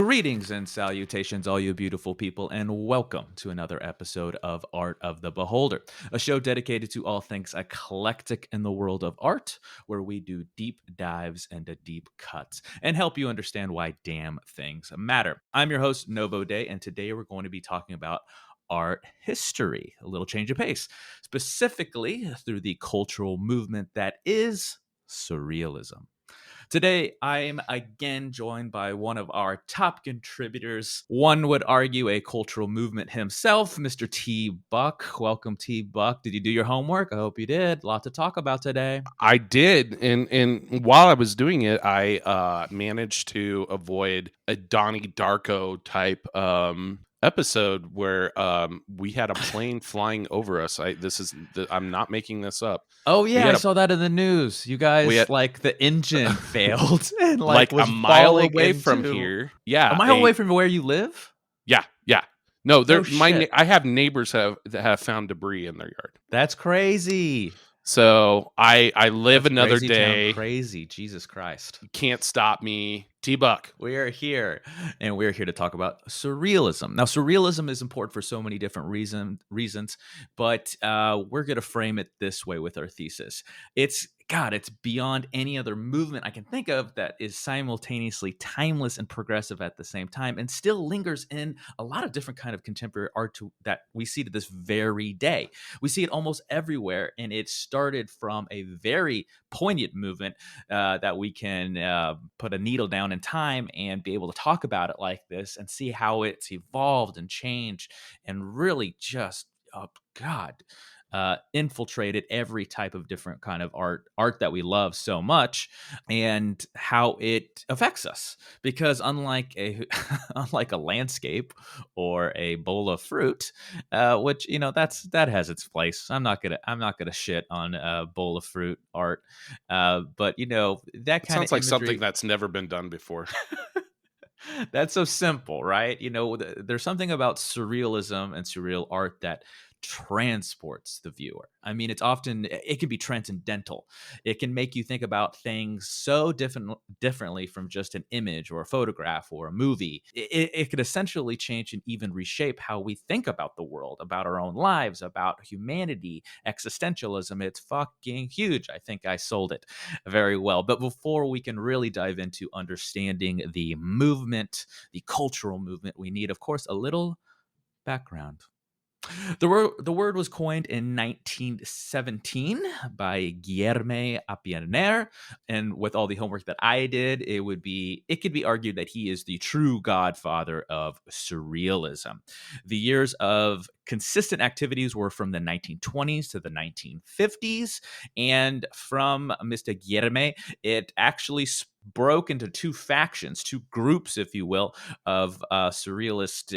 Greetings and salutations, all you beautiful people, and welcome to another episode of Art of the Beholder, a show dedicated to all things eclectic in the world of art, where we do deep dives into deep cuts and help you understand why damn things matter. I'm your host, Novo Day, and today we're going to be talking about art history, a little change of pace, specifically through the cultural movement that is Surrealism. Today, I'm again joined by one of our top contributors. One would argue a cultural movement himself, Mr. T. Buck. Welcome, T. Buck. Did you do your homework? I hope you did. A lot to talk about today. I did, and while I was doing it, I managed to avoid a Donnie Darko type episode where we had a plane flying over us. I'm not making this up. Oh We yeah, I had a saw that in the news. You we guys, had like, the engine failed and like a was mile falling away from into here. a Yeah, mile away from where you live. yeah. No, No shit. I have neighbors that have found debris in their yard. That's crazy. So I live That's another crazy town day. crazy. Jesus Christ. Can't stop me. T-Buck. We are here, and we're here to talk about surrealism. Now, surrealism is important for so many different reasons, but we're going to frame it this way with our thesis. It's beyond any other movement I can think of that is simultaneously timeless and progressive at the same time, and still lingers in a lot of different kind of contemporary art that we see to this very day. We see it almost everywhere, and it started from a very poignant movement that we can put a needle down in time and be able to talk about it like this and see how it's evolved and changed and really just, infiltrated every type of different kind of art that we love so much, and how it affects us. Because unlike a unlike a landscape or a bowl of fruit, which that has its place. I'm not gonna shit on a bowl of fruit art, but that It kind of sounds like imagery. something that's never been done before. That's so simple, right? There's something about surrealism and surreal art that transports the viewer. I mean, it can be transcendental. It can make you think about things so differently from just an image or a photograph or a movie. It could essentially change and even reshape how we think about the world, about our own lives, about humanity, existentialism. It's fucking huge. I think I sold it very well. But before we can really dive into understanding the movement, the cultural movement, we need, of course, a little background. The word was coined in 1917 by Guillermo Apollinaire, and with all the homework that I did, it could be argued that he is the true godfather of surrealism. The years of consistent activities were from the 1920s to the 1950s, and from Mr. Guillermo, it actually broke into two factions, two groups, if you will, of surrealist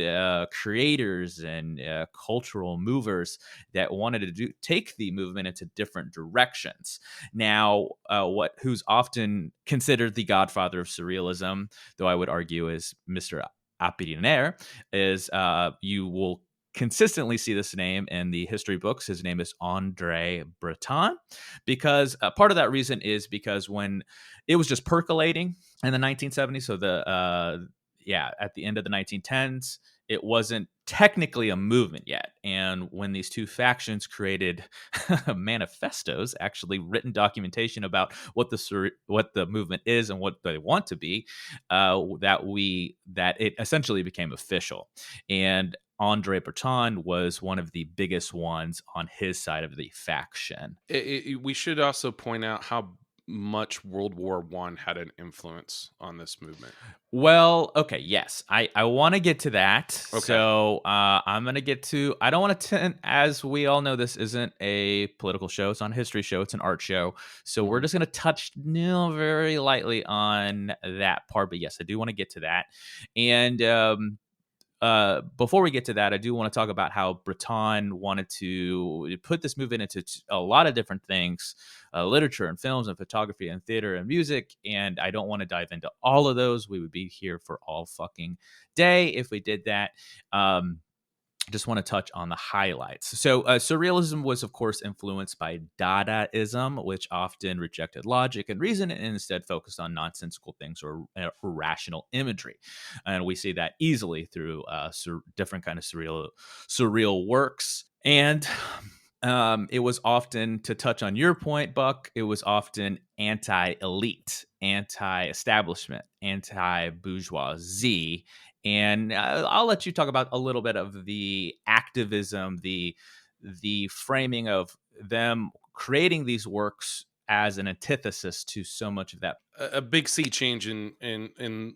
creators and cultural movers that wanted to take the movement into different directions. Now, who's often considered the godfather of surrealism, though I would argue is Mr. Apollinaire, is you will consistently see this name in the history books. His name is Andre Breton, because part of that reason is because when it was just percolating in the 1970s, so at the end of the 1910s, it wasn't technically a movement yet. And when these two factions created manifestos, actually written documentation about what the movement is and what they want to be, that it essentially became official. And Andre Breton was one of the biggest ones on his side of the faction. We should also point out how much World War One had an influence on this movement. Well, okay, yes, I want to get to that. Okay. So I'm going to get to. I don't want to. As we all know, this isn't a political show. It's not a history show. It's an art show. So we're just going to touch very lightly on that part. But yes, I do want to get to that. And before we get to that, I do want to talk about how Breton wanted to put this movement into a lot of different things, literature and films and photography and theater and music. And I don't want to dive into all of those. We would be here for all fucking day if we did that. just want to touch on the highlights. So, surrealism was, of course, influenced by Dadaism, which often rejected logic and reason and instead focused on nonsensical things or irrational imagery. And we see that easily through different kind of surreal works. And it was often, to touch on your point, Buck, it was often anti-elite, anti-establishment, anti-bourgeoisie, and I'll let you talk about a little bit of the activism, the framing of them creating these works as an antithesis to so much of that. A big sea change in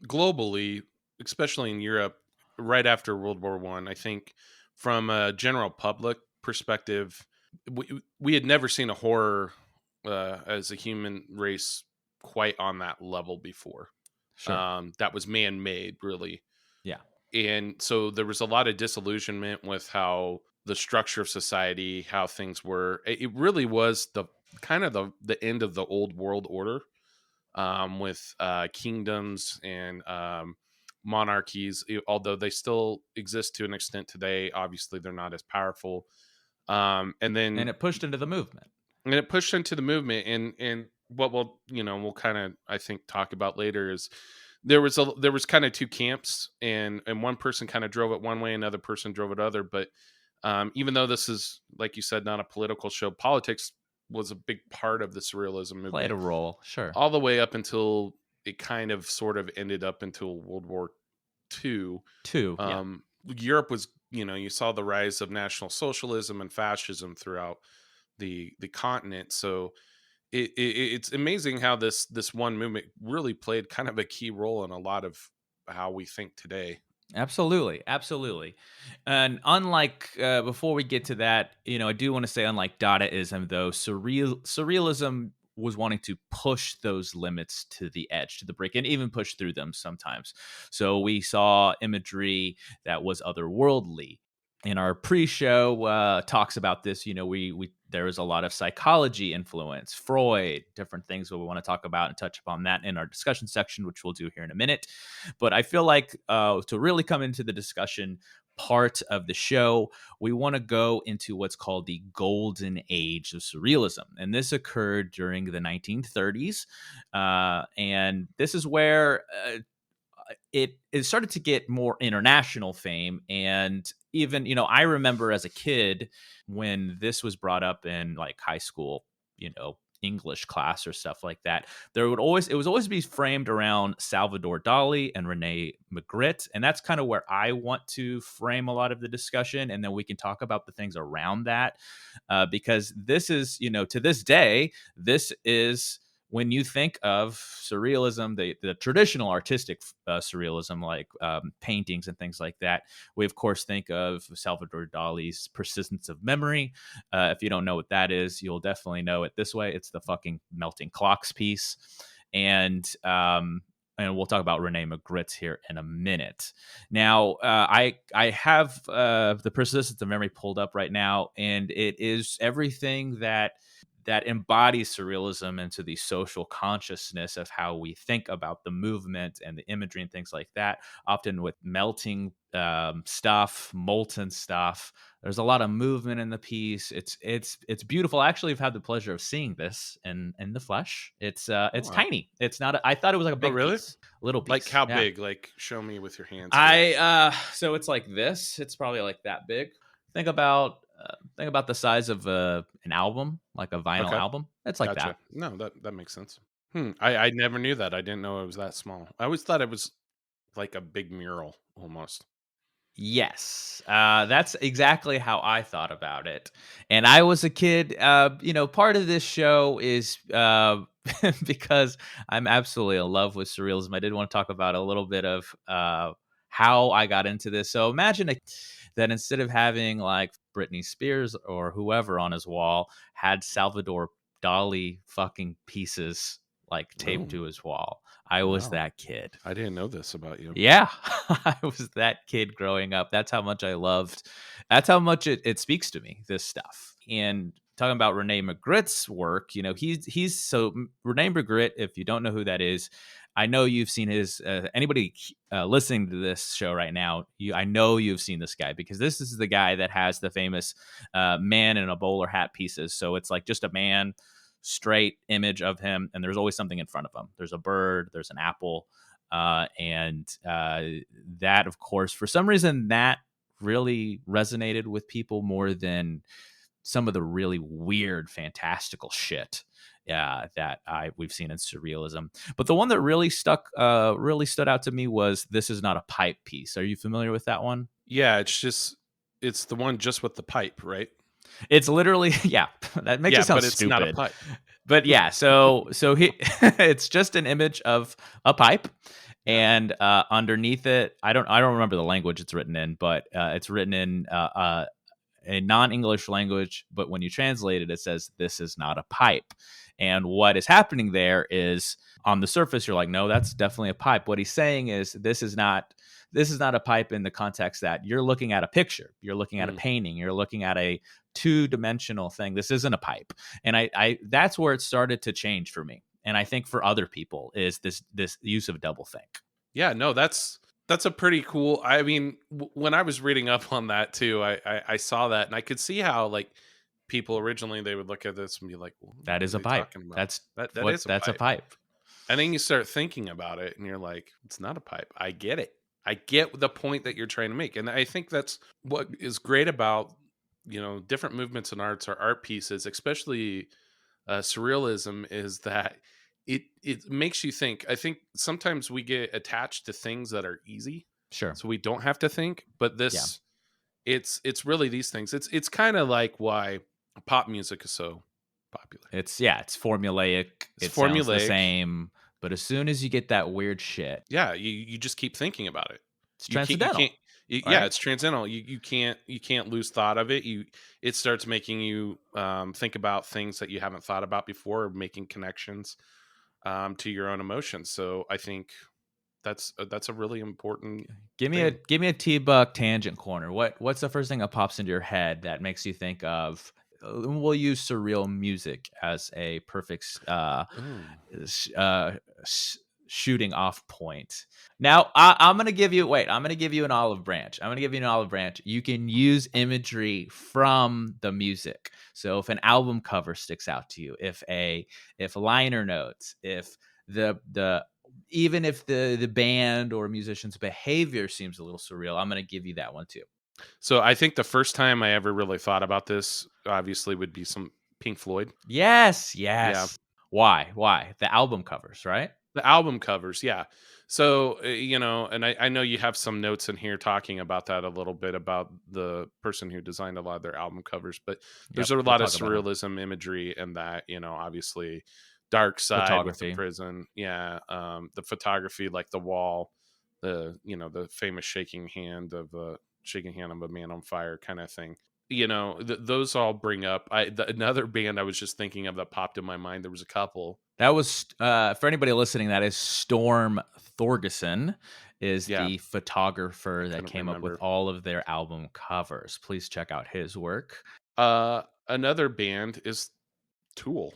globally, especially in Europe, right after World War One. I think from a general public perspective, we had never seen a horror as a human race quite on that level before. Sure. That was man made, really. Yeah. And so there was a lot of disillusionment with how the structure of society, how things were. It really was the kind of the end of the old world order, with kingdoms and monarchies. Although they still exist to an extent today, obviously they're not as powerful. And And then it pushed into the movement. and it pushed into the movement, and what we'll kind of, I think, talk about later is there was kind of two camps, and one person kind of drove it one way, another person drove it other. But even though this is, like you said, not a political show, politics was a big part of the surrealism Played movement a role. Sure. all the way up until it kind of sort of ended up until World War II. Two. Yeah. Europe was, you saw the rise of National Socialism and fascism throughout the continent. So it's amazing how this one movement really played kind of a key role in a lot of how we think today. Absolutely, absolutely. And unlike before we get to that, I do want to say, unlike Dadaism, though, surrealism was wanting to push those limits to the edge, to the brink, and even push through them sometimes. So we saw imagery that was otherworldly. In our pre-show talks about this, we there was a lot of psychology influence, Freud, different things that we want to talk about and touch upon that in our discussion section, which we'll do here in a minute. But I feel like to really come into the discussion part of the show, we want to go into what's called the golden age of surrealism. And this occurred during the 1930s. And this is where it started to get more international fame. And even, I remember as a kid when this was brought up in like high school, English class or stuff like that, it was always be framed around Salvador Dali and Rene Magritte. And that's kind of where I want to frame a lot of the discussion. And then we can talk about the things around that. Because this is, to this day, this is when you think of surrealism, the traditional artistic surrealism, like paintings and things like that, we of course think of Salvador Dali's Persistence of Memory. If you don't know what that is, you'll definitely know it this way. It's the fucking melting clocks piece. And we'll talk about Rene Magritte here in a minute. Now, I have the Persistence of Memory pulled up right now, and it is everything that embodies surrealism into the social consciousness of how we think about the movement and the imagery and things like that, often with melting stuff, molten stuff. There's a lot of movement in the piece. It's beautiful. Actually, I've had the pleasure of seeing this in the flesh. Oh, It's wow. tiny. It's not. I thought it was like a Oh, big really? piece, little Like piece. how Yeah. big? Like, show me with your hands here. So it's like this. It's probably like that big. Think about the size of an album, like a vinyl Okay, album. It's like gotcha. that. No, that makes sense. I never knew that. I didn't know it was that small. I always thought it was like a big mural almost. Yes, that's exactly how I thought about it. And I was a kid. Part of this show is because I'm absolutely in love with surrealism. I did want to talk about a little bit of how I got into this. So imagine that instead of having like Britney Spears or whoever on his wall, had Salvador Dali fucking pieces like taped Oh, to his wall. I was wow. that kid. I didn't know this about you. Yeah, I was that kid growing up. That's how much I loved. That's how much it speaks to me, this stuff. And talking about Rene Magritte's work, he's so Rene Magritte. If you don't know who that is, I know you've seen his. Anybody listening to this show right now, I know you've seen this guy, because this is the guy that has the famous man in a bowler hat pieces. So it's like just a man, straight image of him, and there's always something in front of him. There's a bird, there's an apple, and that, of course, for some reason, that really resonated with people more than some of the really weird, fantastical shit that we've seen in surrealism. But the one that really stood out to me was "This Is Not a Pipe" piece. Are you familiar with that one? Yeah, it's the one just with the pipe, right? It's literally yeah. That makes it Yeah, sound but it's not a stupid, pipe. but yeah. So he, it's just an image of a pipe, Yeah. and underneath it, I don't remember the language it's written in, but it's written in a non-English language, but when you translate it, it says, "This is not a pipe." And what is happening there is, on the surface, you're like, no, that's definitely a pipe. What he's saying is, this is not a pipe in the context that you're looking at a picture, you're looking at a Mm. painting, you're looking at a two-dimensional thing. This isn't a pipe. And I that's where it started to change for me. And I think for other people is this use of doublethink. Yeah, no, that's a pretty cool. I mean, when I was reading up on that too, I saw that and I could see how like people originally they would look at this and be like, well, That "What is are a they pipe. talking about?" That's That what is a that's a pipe. pipe. And then you start thinking about it and you're like, "It's not a pipe. I get it. I get the point that you're trying to make." And I think that's what is great about, different movements in arts or art pieces, especially surrealism, is that it makes you think. I think sometimes we get attached to things that are easy, Sure. so we don't have to think. But Yeah. it's really these things. It's kind of like why pop music is so popular. It's formulaic. It's It sounds the formulaic. same, but as soon as you get that weird shit, Yeah, you just keep thinking about it. it's You can't. transcendental, Yeah, right? it's transcendental. You can't lose thought of it. It starts making you think about things that you haven't thought about before, making connections to your own emotions. So I think that's a really important Give me a thing. give me a T-Buck tangent corner. What's the first thing that pops into your head that makes you think of? We'll use surreal music as a perfect Oh, sh- uh, shooting off point. Now, I'm gonna give you. Wait, I'm gonna give you an olive branch. I'm gonna give you an olive branch. You can use imagery from the music. So if an album cover sticks out to you, if liner notes, if the even if the band or musician's behavior seems a little surreal, I'm gonna give you that one too. so I think the first time I ever really thought about this, obviously, would be some Pink Floyd. Yes, Yeah, yes. Why? The album covers, right? the album covers. Yeah. So and I know you have some notes in here talking about that a little bit about the person who designed a lot of their album covers, but there's Yep, a we'll lot of talk about them. surrealism imagery in that. Obviously, Dark Side with the Photography. prison. Yeah, the photography, like the wall, the famous shaking hand of a man on fire kind of thing. Those all bring up another band I was just thinking of that popped in my mind. There was a couple. That was for anybody listening. That is Storm Thorgerson, is Yeah, the photographer that couldn't came up with remember. all of their album covers. Please check out his work. Another band is Tool.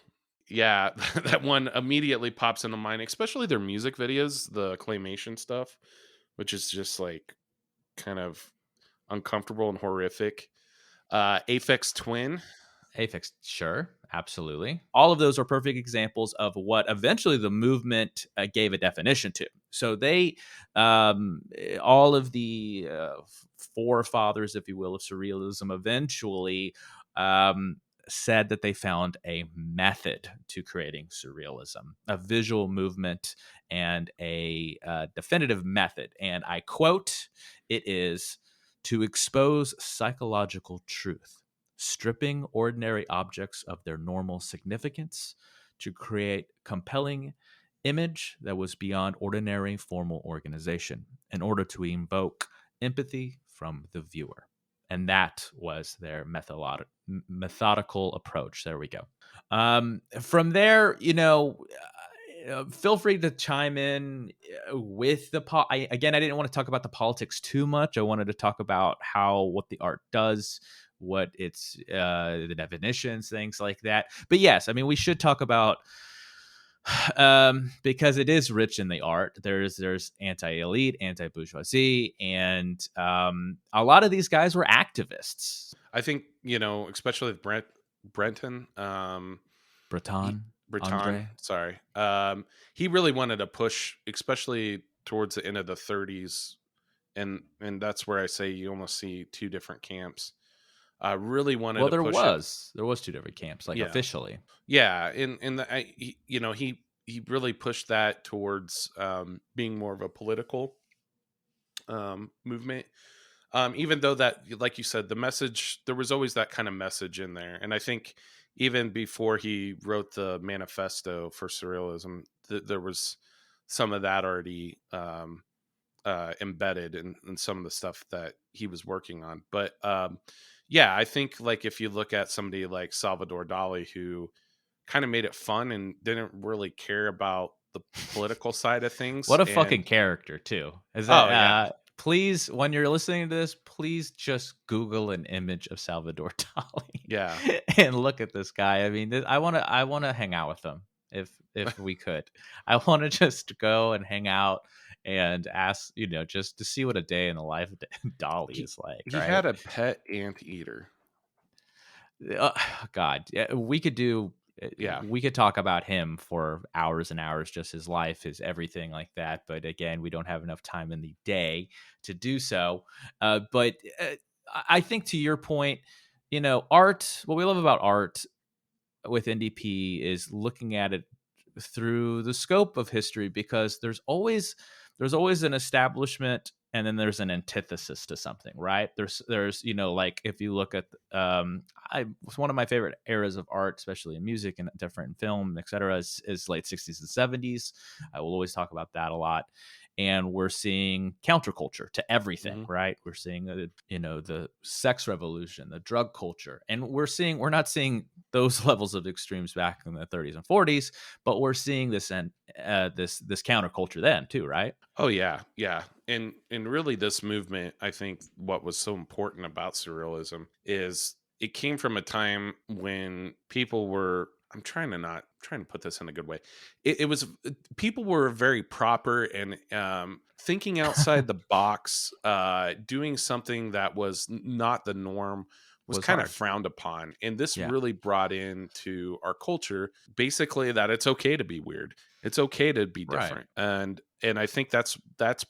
Yeah, that one immediately pops into mind, especially their music videos, the claymation stuff, which is just like kind of uncomfortable and horrific. Aphex Twin. Aphex, sure, absolutely. All of those are perfect examples of what eventually the movement gave a definition to. So all of the forefathers, if you will, of surrealism eventually um, said that they found a method to creating surrealism, a visual movement, and a definitive method. And I quote, it is to expose psychological truth, stripping ordinary objects of their normal significance to create compelling image that was beyond ordinary formal organization in order to invoke empathy from the viewer. And that was their methodical approach. There we go. From there, feel free to chime in with again, I didn't want to talk about the politics too much. I wanted to talk about what the art does, what it's the definitions, things like that. But yes, I mean, we should talk about because it is rich in the art. There's anti-elite, anti-bourgeoisie, and a lot of these guys were activists. I think, especially with Brenton, he, Breton, Breton, Andre. sorry, he really wanted to push, especially towards the end of the 30s, and that's where I say you almost see two different camps. I really wanted Well, to push it. there was two different camps, like Yeah, officially. yeah, he really pushed that towards being more of a political movement. Even though that, like you said, the message, there was always that kind of message in there. And I think even before he wrote the manifesto for surrealism, there was some of that already embedded in some of the stuff that he was working on. But yeah, I think like if you look at somebody like Salvador Dali, who kind of made it fun and didn't really care about the political side of things. What a And fucking character, too. Is that oh yeah, please, when you're listening to this, please just Google an image of Salvador yeah. Dali and look at this guy. I mean, I wanna hang out with him if we could. I wanna just go and hang out and ask, just to see what a day in the life of Dali He is like, he right? had a pet anteater. Uh, God, yeah, Yeah. we could talk about him for hours and hours, just his life, his everything like that. But again, we don't have enough time in the day to do so. But I think to your point, art. What we love about art with NDP is looking at it through the scope of history, because there's always an establishment and then there's an antithesis to something, right? There's like if you look at I was one of my favorite eras of art, especially in music and different film, etc., is late 60s and 70s. I will always talk about that a lot. And we're seeing counterculture to everything, Mhm. right? We're seeing the sex revolution, the drug culture, and we're not seeing those levels of extremes back in the 30s and 40s, but we're seeing this and this counterculture then too, right? Oh yeah, yeah. And really this movement, I think what was so important about surrealism is it came from a time when people were, I'm trying to put this in a good way. It was people were very proper and thinking outside the box, doing something that was not the norm was Was kind of hard. frowned upon. And this Yeah. really brought into our culture basically that it's okay to be weird. It's okay to be Right. different. And I think that's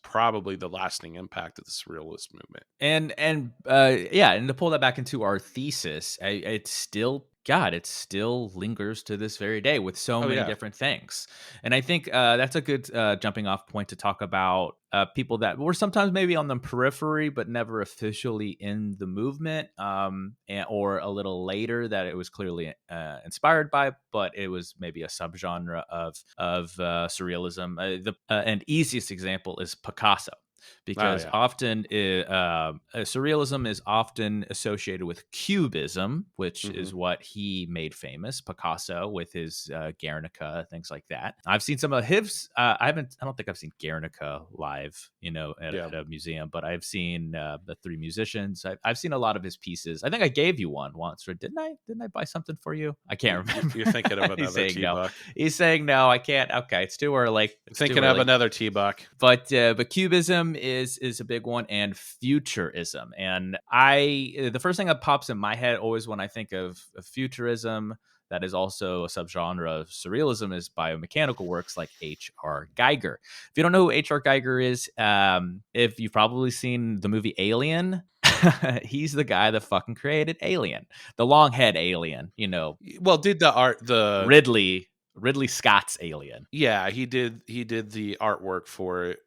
probably the lasting impact of the surrealist movement. And yeah, and to pull that back into our thesis, it's still God, it still lingers to this very day with so Oh many yeah. different things. And I think that's a good jumping off point to talk about people that were sometimes maybe on the periphery, but never officially in the movement, or a little later that it was clearly inspired by, but it was maybe a subgenre of surrealism. An easiest example is Picasso, Oh because yeah. often surrealism is often associated with cubism, which Hmm. is what he made famous, Picasso, with his Guernica, things like that. I've seen some of his. I don't think I've seen Guernica live, Yeah. at a museum, but I've seen the Three Musicians. I've seen a lot of his pieces. I think I gave you one once, or didn't I? Didn't I buy something for you? I can't You're remember. thinking of He's another saying no. T-Buck. He's saying no. I can't. Okay, it's too early. It's too Thinking of early. another T-Buck. But cubism is a big one, and futurism. And the first thing that pops in my head always when I think of futurism, that is also a subgenre of surrealism, is biomechanical works like H.R. Geiger. If you don't know who H.R. Geiger is, if you've probably seen the movie Alien, he's the guy that fucking created Alien, the long head alien. Well, did the art the Ridley Scott's Alien. yeah, he did the artwork for it.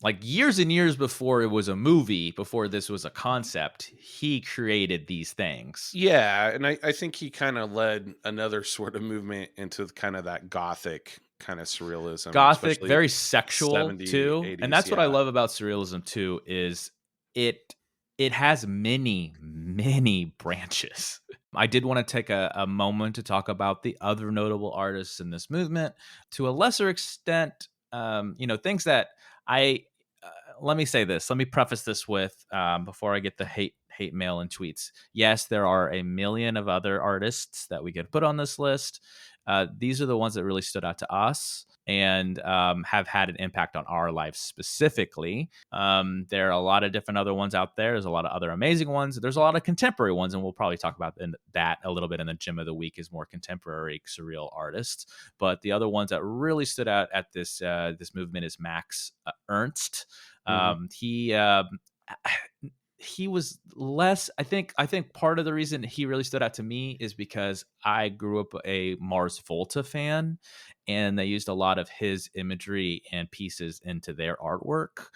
Like years and years before it was a movie, before this was a concept, he created these things. Yeah, and I think he kind of led another sort of movement into kind of that gothic kind of surrealism, Gothic, especially very sexual 70s, too. And 80s. that's what I Yeah. love about surrealism too, is it it has many, many branches. I did want to take a moment to talk about the other notable artists in this movement. To a lesser extent, things that I let me say this. Let me preface this with before I get the hate mail and tweets. Yes, there are a million of other artists that we could put on this list. These are the ones that really stood out to us and have had an impact on our lives specifically. There are a lot of different other ones out there. There's a lot of other amazing ones. There's a lot of contemporary ones, and we'll probably talk about that a little bit in the gym of the week is more contemporary surreal artists. But the other ones that really stood out at this movement is Max Ernst. Mhm. He was less. I think part of the reason he really stood out to me is because I grew up a Mars Volta fan, and they used a lot of his imagery and pieces into their artwork.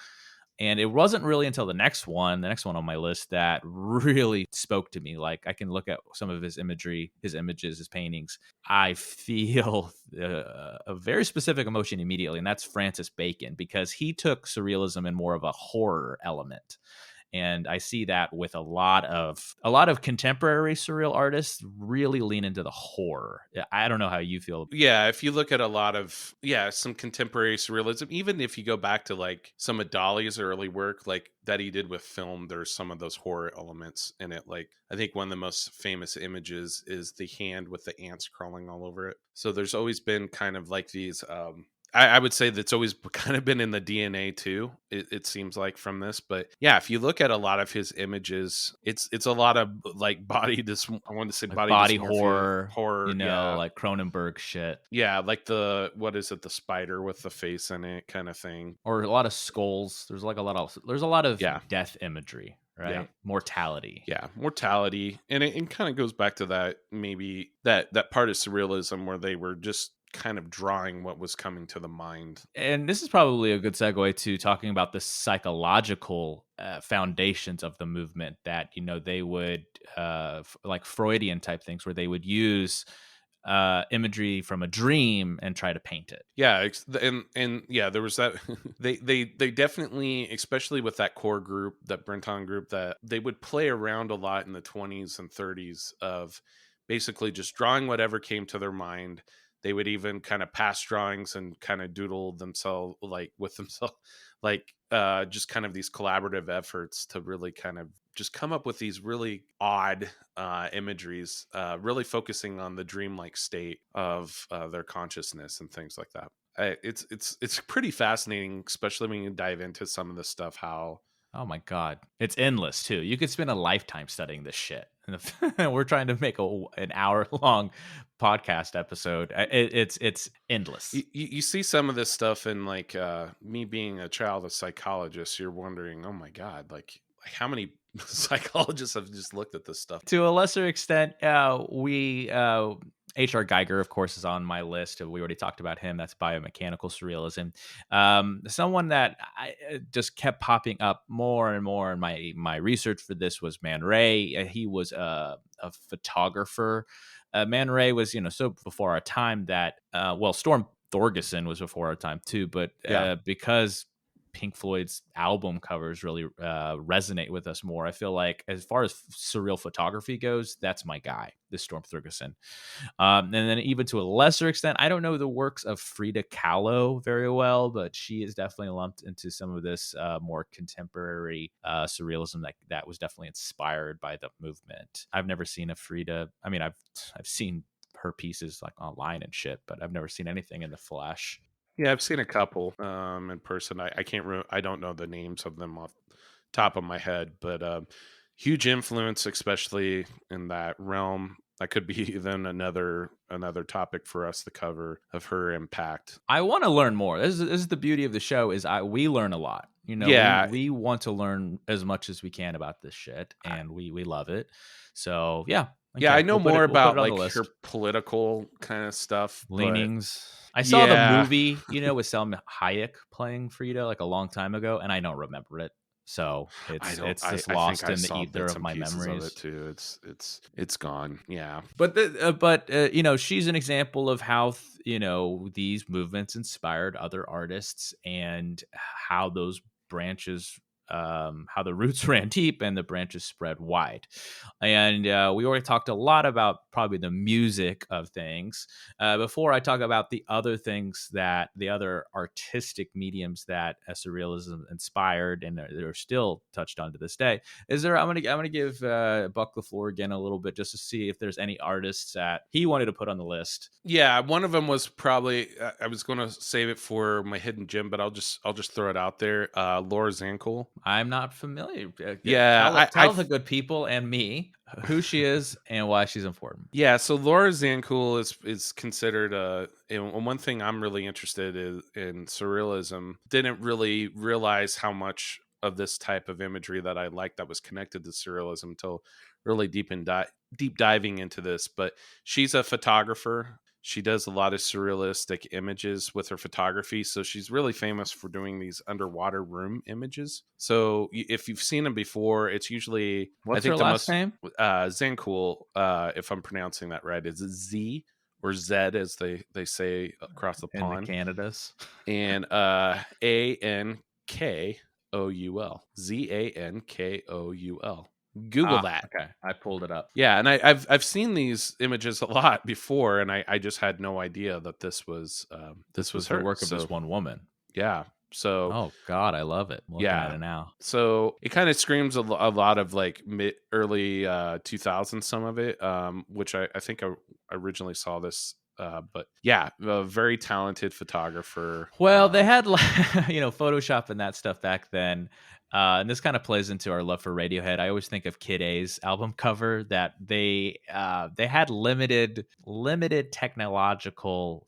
And it wasn't really until the next one on my list, that really spoke to me. Like, I can look at some of his imagery, his images, his paintings. I feel a very specific emotion immediately, and that's Francis Bacon, because he took surrealism in more of a horror element. And I see that with a lot of contemporary surreal artists really lean into the horror. I don't know how you feel. Yeah, if you look at a lot of some contemporary surrealism, even if you go back to like some of Dali's early work, like that he did with film, there's some of those horror elements in it. Like I think one of the most famous images is the hand with the ants crawling all over it. So there's always been kind of like these I would say that's always kind of been in the DNA too. It seems like from this, but yeah, if you look at a lot of his images, it's a lot of like I want to say Like body body dysmorphia horror, horror. Yeah, like Cronenberg shit, yeah, like the what is it, the spider with the face in it kind of thing. or a lot of skulls. There's a lot of Yeah, death imagery, yeah, right? Mortality. yeah. Mortality, and it kind of goes back to that maybe that part of surrealism where they were just kind of drawing what was coming to the mind. And this is probably a good segue to talking about the psychological foundations of the movement, that they would like Freudian type things, where they would use imagery from a dream and try to paint it. Yeah, and yeah, there was that. They definitely, especially with that core group, that Brenton group, that they would play around a lot in the 20s and 30s of basically just drawing whatever came to their mind. They would even kind of pass drawings and kind of doodle themselves like with themselves, like just kind of these collaborative efforts to really kind of just come up with these really odd imageries, really focusing on the dreamlike state of their consciousness and things like that. It's pretty fascinating, especially when you dive into some of the stuff. How Oh my god, it's endless too. You could spend a lifetime studying this shit. And we're trying to make an hour long podcast episode. It's endless. you see some of this stuff, and like me being a child of psychologists, you're wondering, oh my god, like how many psychologists have just looked at this stuff. To a lesser extent, we H.R. Geiger, of course, is on my list. We already talked about him. That's biomechanical surrealism. Someone that just kept popping up more and more in my research for this was Man Ray. He was a photographer. Man Ray was so before our time that Storm Thorgerson was before our time too, but Yeah. because Pink Floyd's album covers really resonate with us more. I feel like as far as surreal photography goes, that's my guy, this Storm Thorgerson. And then even to a lesser extent, I don't know the works of Frida Kahlo very well, but she is definitely lumped into some of this more contemporary surrealism that was definitely inspired by the movement. I've never seen a Frida. I mean, I've seen her pieces like online and shit, but I've never seen anything in the flesh. Yeah, I've seen a couple in person. I can't I don't know the names of them off top of my head, but huge influence, especially in that realm. That could be then another topic for us to cover of her impact. I want to learn more. This is the beauty of the show, is we learn a lot. We Yeah, we want to learn as much as we can about this shit, I- and we love it. So yeah, yeah, okay, I know more we'll put about it on the like her list. political kind of stuff, but Leanings. I saw the yeah, movie, with Selma Hayek playing Frida like a long time ago, and I don't remember it. So I it's don't. it's just I think lost I in the saw ether bits of and my pieces of it memories. too. It's gone. Yeah. But she's an example of how these movements inspired other artists, and how those branches how the roots ran deep and the branches spread wide. And we already talked a lot about probably the music of things. Before I talk about the other things, that the other artistic mediums that surrealism inspired and they're still touched on to this day, is there? I'm gonna give Buck the floor again a little bit just to see if there's any artists that he wanted to put on the list. Yeah, one of them was probably I was going to save it for my hidden gem, but I'll just throw it out there. Laura Zancool. I'm not familiar. Yeah, Tell the good people and me who she is and why she's important. yeah, so Laura Zancool is considered and one thing I'm really interested in surrealism. Didn't really realize how much of this type of imagery that I like that was connected to surrealism until really deep diving into this. But she's a photographer. She does a lot of surrealistic images with her photography. So she's really famous for doing these underwater room images. So if you've seen them before, it's usually, I What's her think the last most name? Zancool, if I'm pronouncing that right, is Z or Zed as they say across the In the pond, Canadas. and Zankoul. Google Ah, that. okay. I pulled it up. Yeah, and I've seen these images a lot before, and I just had no idea that this This was was the her. work of this So one woman. yeah, so Oh God, I love it. I'm looking at yeah, it now. so it kind of screams a lot of like mid early 2000s, some of it, which I think I originally saw this, but yeah, a very talented photographer. Well, they had like Photoshop and that stuff back then. And this kind of plays into our love for Radiohead. I always think of Kid A's album cover that they had limited technological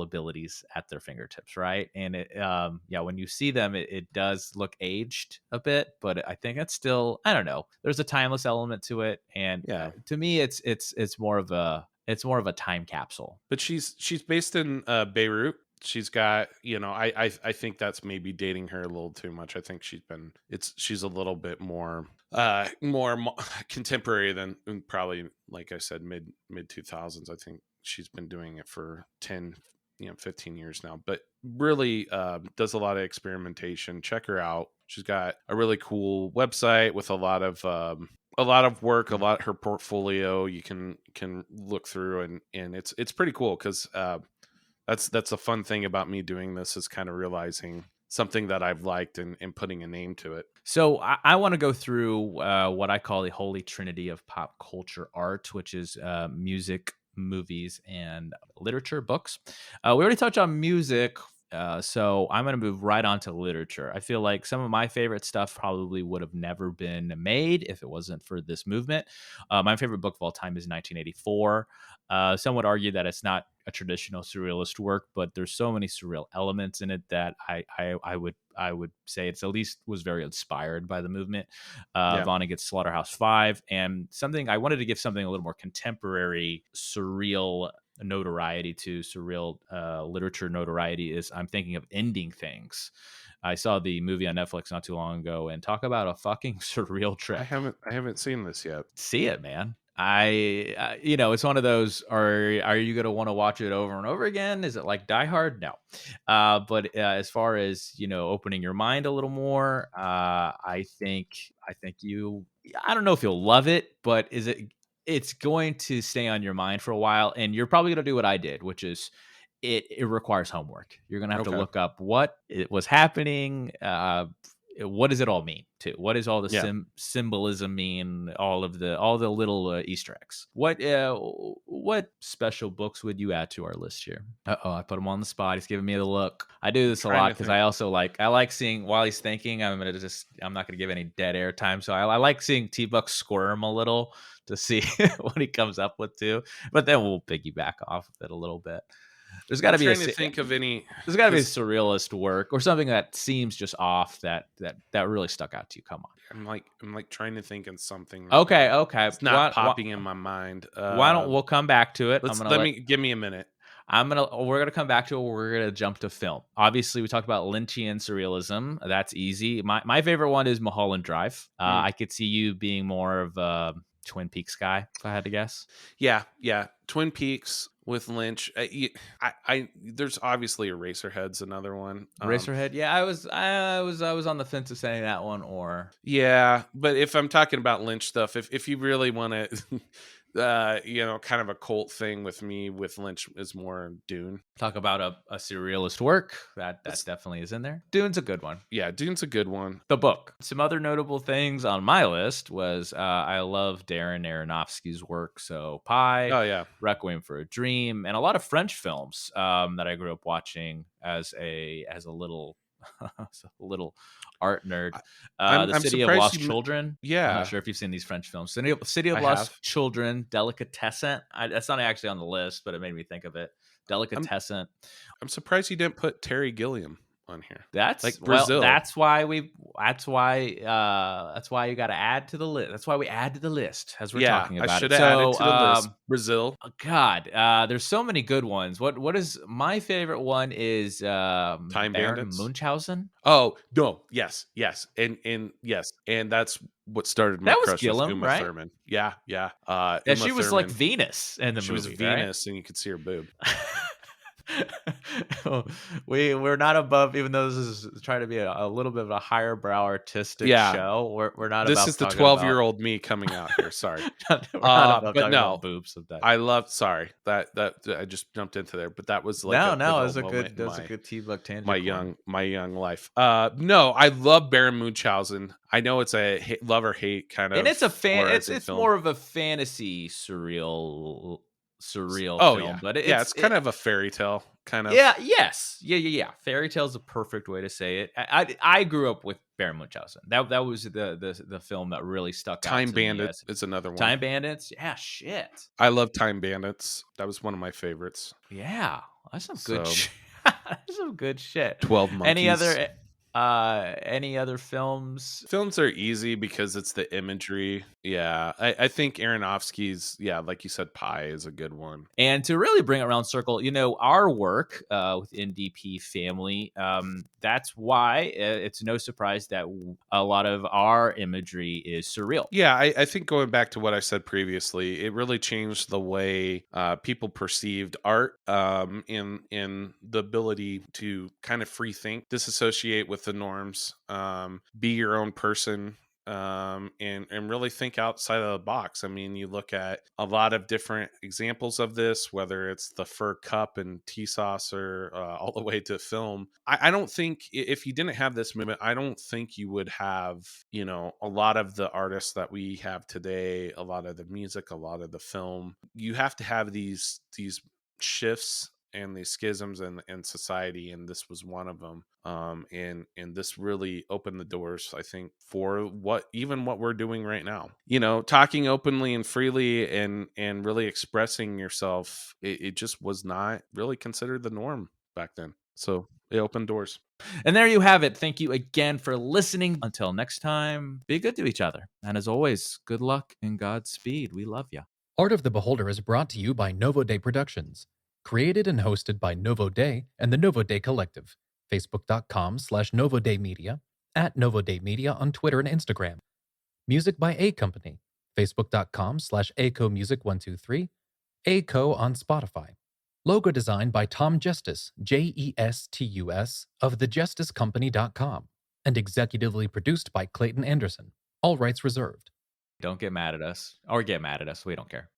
abilities at their fingertips, right? And yeah, when you see them, it does look aged a bit, but I think it's still, I don't know. There's a timeless element to it, and Yeah, to me, it's more of a time capsule. but she's based in Beirut. She's got, I think that's maybe dating her a little too much. I think she's a little bit more contemporary than probably, like I said, mid 2000s. I think she's been doing it for 10, 15 years now, but really does a lot of experimentation. Check her out. She's got a really cool website with a lot of work, a lot her portfolio you can look through, and it's pretty cool because that's a fun thing about me doing this, is kind of realizing something that I've liked and putting a name to it. So I want to go through what I call the holy trinity of pop culture art, which is music, movies, and literature, books. We already touched on music, so I'm going to move right on to literature. I feel like some of my favorite stuff probably would have never been made if it wasn't for this movement. My favorite book of all time is 1984. Some would argue that it's not a traditional surrealist work, but there's so many surreal elements in it that I would say it's at least was very inspired by the movement. Yeah. Vonnegut's Slaughterhouse-Five, and something I wanted to give something a little more contemporary, surreal notoriety to surreal literature notoriety is I'm thinking of Ending Things. I saw the movie on Netflix not too long ago, and talk about a fucking surreal I trip. haven't seen this yet. See it, man. It's one of those. Are you gonna want to watch it over and over again? Is it like Die Hard? No, but as far as opening your mind a little more, I think you. I don't know if you'll love it, but is it? It's going to stay on your mind for a while, and you're probably gonna do what I did, which is it requires homework. You're gonna have to Okay. look up what it was happening. What does it all mean too? What does all the Yeah. symbolism mean? All the little Easter eggs. What special books would you add to our list here? Oh, I put him on the spot. He's giving me the look. I do this a Trying lot to because think. I like seeing while he's thinking. I'm not gonna give any dead air time. So I like seeing T Buck squirm a little to see what he comes up with too. But then we'll piggyback off of it a little bit. There's got I'm to be a trying to think of any, there's got to be a because surrealist work or something that seems just off that really stuck out to you. Come I'm like trying to think of something on. right Okay, now. okay. It's not popping in my mind. Why don't we'll come back to it? Let me give me a minute. We're gonna come back to it. We're gonna jump to film. Obviously, we talked about Lynchian surrealism. That's easy. My favorite one is Mulholland Drive. Mm, I could see you being more of Twin Peaks guy, if I had to guess. Yeah, yeah. Twin Peaks with Lynch. There's obviously Eraserhead's another one. Eraserhead. Yeah, I was on the fence of saying that one or Yeah, but if I'm talking about Lynch stuff, if you really want to, kind of a cult thing with me with Lynch is more Dune. talk about a surrealist work. That That's definitely is in there. Dune's a good one. Yeah, Dune's a good one. The book. Some other notable things on my list was I love Darren Aronofsky's work. So Pi, Oh yeah, Requiem for a Dream, and a lot of French films that I grew up watching as a little as a little art nerd. I, The I'm City of surprised Lost Children. I'm not Yeah, sure if you've seen these French films. City of I Lost have. Children, Delicatessen. That's not actually on the list, but it made me think of it. I'm Delicatessen. I'm surprised you didn't put Terry Gilliam on here. That's Like well, Brazil. that's why you gotta add to the list. That's why we add to the list as we're Yeah, talking I about should it. have added So, to the list Brazil. God, there's so many good ones. What is my favorite one is Time Baron Bandits. Munchausen. Oh no, yes, and yes, and that's what started my That was crush with Gillum, Uma right? Thurman. Yeah, yeah. Yeah, Uma she was like Thurman. Venus in the She was movie, right? Venus, and you could see her boob. We're not above, even though this is trying to be a little bit of a higher brow artistic Yeah, show. We're not this is about the talking about 12-year-old me coming out here. Sorry. we're not about But talking no, about boobs sometimes. I love. Sorry that I just jumped into there, but that was like a No, it pivotal was a moment good in T-Bug my tangent corner. young life. No, I love Baron Munchausen. I know it's a love or hate kind And of it's a fan polarizing it's film. more of a fantasy surreal Oh film, yeah, but yeah. It's kind of a fairy tale, kind yeah, of. yes. Yeah. Fairy tale's a perfect way to say it. I grew up with Baron Munchausen. That was the film that really stuck out Time to me Bandit as is another one. Time Bandits. Yeah, shit. I love Time Bandits. That was one of my favorites. Yeah, that's some good So shit. That's some good shit. 12 Any Monkeys. other any other films? Films are easy because it's the imagery. Yeah, I think Aronofsky's, yeah, like you said, Pi is a good one. And to really bring it around circle, our work with NDP family, that's why it's no surprise that a lot of our imagery is surreal. Yeah, I think going back to what I said previously, it really changed the way people perceived art, in the ability to kind of free think, disassociate with the norms, be your own person, and really think outside of the box. I mean, you look at a lot of different examples of this, whether it's the fur cup and tea saucer, all the way to film. I don't think if you didn't have this movement, I don't think you would have, a lot of the artists that we have today, a lot of the music, a lot of the film. You have to have these shifts and these schisms in society, and this was one of them. And this really opened the doors, I think, for what we're doing right now. Talking openly and freely and really expressing yourself. It just was not really considered the norm back then. So it opened doors. And there you have it. Thank you again for listening. Until next time, be good to each other. And as always, good luck and Godspeed. We love you. Art of the Beholder is brought to you by Novo Day Productions. Created and hosted by Novo Day and the Novo Day Collective. Facebook.com/Novo Day Media, at Novo Day Media on Twitter and Instagram. Music by A Company. Facebook.com/ACOMusic123. ACO on Spotify. Logo designed by Tom Justice, Jestus, of thejusticecompany.com. And executively produced by Clayton Anderson. All rights reserved. Don't get mad at us or get mad at us. We don't care.